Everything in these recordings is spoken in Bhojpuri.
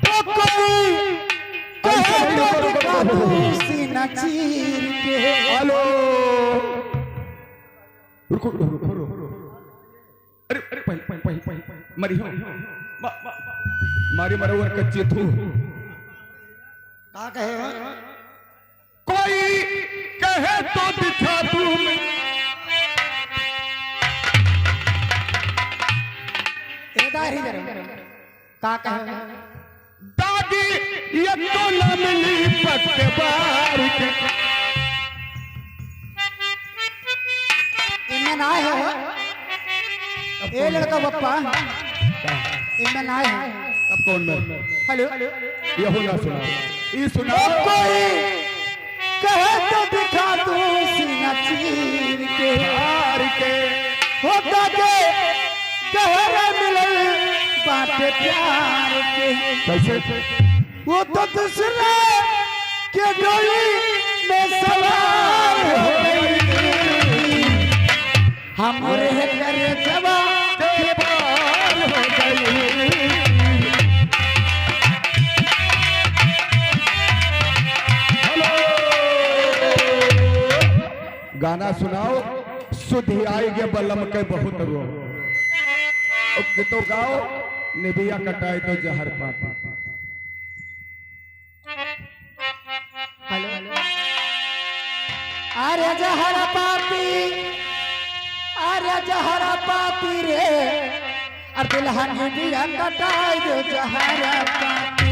तो कोई कहे तो दिखा दूं सीना चीर के। हेलो रुको रुको रुको, अरे अरे पही मरी हो मारी मरवर कच्ची तू का कहे कोई कहे तो दिखा दूं एदारी का कहे दादी ये तो न मिली पटवार के इनमें ना है ए लड़का बप्पा इनमें ना है। अब कौन में हेलो ये हो ना सुना ये सुना कोई कहे तो दिखा दूं सीना चीर के हार के होता के गहरा मिलन बाटे प्यार के। कैसे वो तो दूसरे के डोली में सवार हो गई हमरे घर जवा के पार हो गई। हेलो गाना सुनाओ सुधी आएगे बलम के बहुत रो तो गाओ निबिया कटाए तो जहर पापा। अरे जहरा पापी अरे जहरा पापी रे अरे दुल्हन दिया कटाई दो जहरा पापी।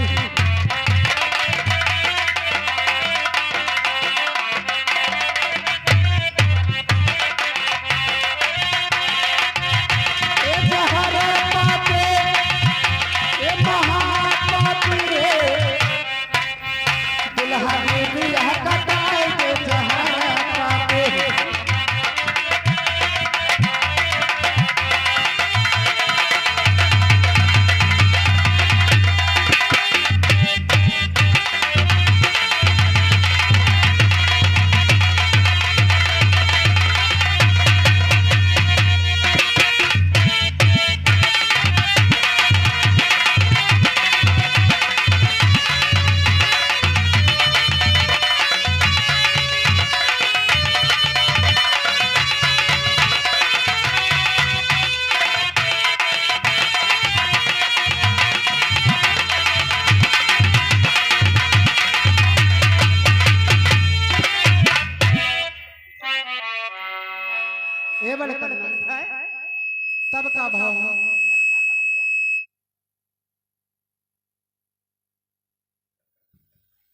तब का भाव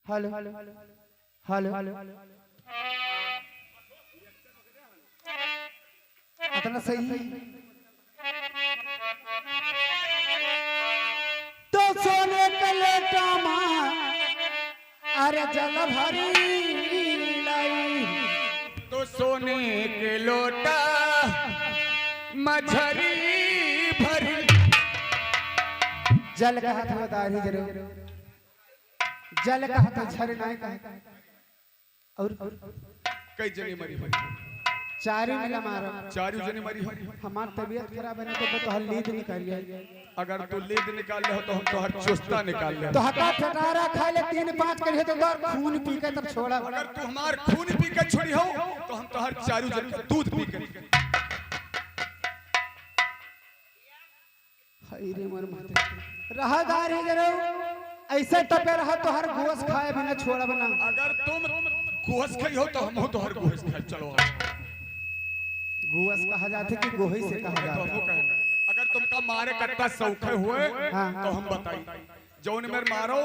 हेलो हेलो इतना सही तो सोने का लेटा माँ अरे जल भरी लाई तो सोने के लोटा मझरी भरी जल का हाथ बता ही जरूर जल का हाथ झरना का और कई जने मरी हो चारों मिला मारो चारू जने मरी हो। हमार तबीयत खराब है तो तोहर लीद निकालिए अगर तू लीद निकाल ले तो हम तोहर चुस्ता निकाल ले। तो हटा ठटारा खा ले 3-5 कर तो खून पी के तब छोड़ा। अगर तू हमार खून पी के छोड़ी हो तो हम तोहर चारू जने दूध पी के रे मोर माते रहदारी जरो ऐसे टपे रहा तो हर गोश खाए बिना छोड़ा बना। अगर तुम गोश खाई हो तो हम हो तो हर गोश खाए। चलो गोश कहा जाते कि गोही से कहा जाता। अगर तुमका मारे कट्टा सौखे हुए तो हम बताई जौन मेरे मारो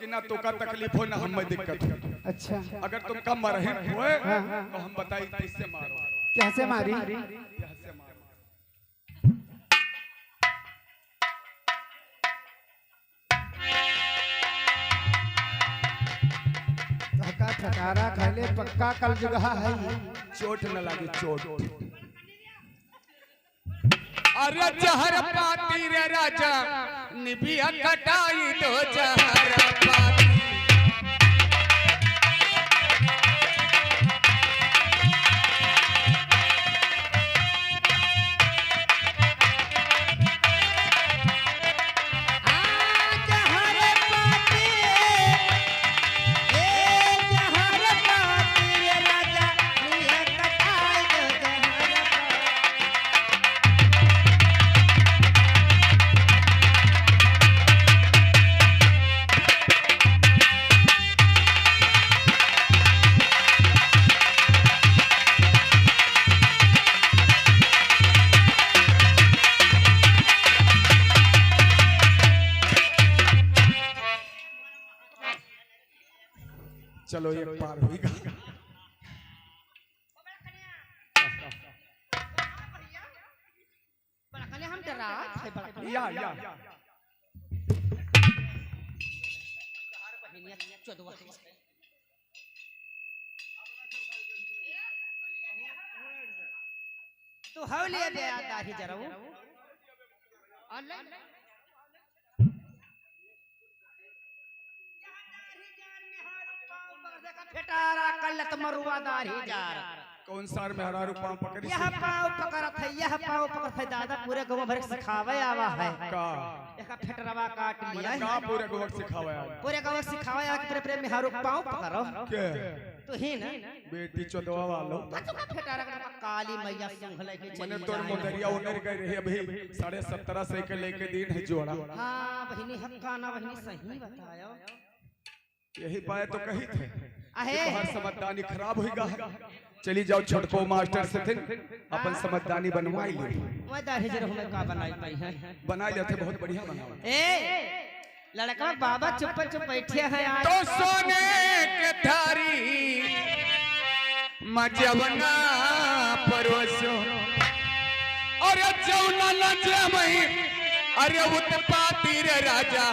कि ना तो का तकलीफ हो ना हमें दिक्कत हो। अच्छा अगर तुमका मरहे हुए तो हम बताई कैसे मारो कैसे मारी कैसे मारो। ठटारा खाले पक्का कल जगह है चोट न लगे चोट। अरे जहर पाती रे राजा निबिया कटाई दो जहर पाती। चलो एक पार होगा। हम डरात है या तो हवले दे आता ही जरा फेटारा कल्लत मरुआदार ही जार कौन सार में हरा पाँव पकड़ी यह पाँव पकड़त है, यह पाँव पकड़त है दादा पूरे गांव भर सिखावे आवा है का एक फेटरवा काट लिया का पूरे को वक्त सिखावा है पूरे गांव सिखावे आ प्रेम प्रेम में हारू पाँव पकड़ो के तो ही ना बेटी चोदवा वालो बचका फेटारा का काली मैया संग लेके मैंने चली तोर मोदरिया उनर गए रही अभी 17.5 से के लेके दिन है जोड़ा। हां बहिनी हक्काना बहिनी सही बतायो यही पाए तो कही थे आहे बाहर समझदानी खराब होगा। चली जाओ छोटको मास्टर से थे अपन समझदानी बनवाई ले मैं दाढ़ी जरा हमें का बनाई पाई है बनाए जाते बहुत बढ़िया बनाओ। ए लड़का बाबा चुप चुप बैठे हैं आज तो सोने के थारी मजवना परोसो अरे जौना लजे मई अरे उत्पाती रे राजा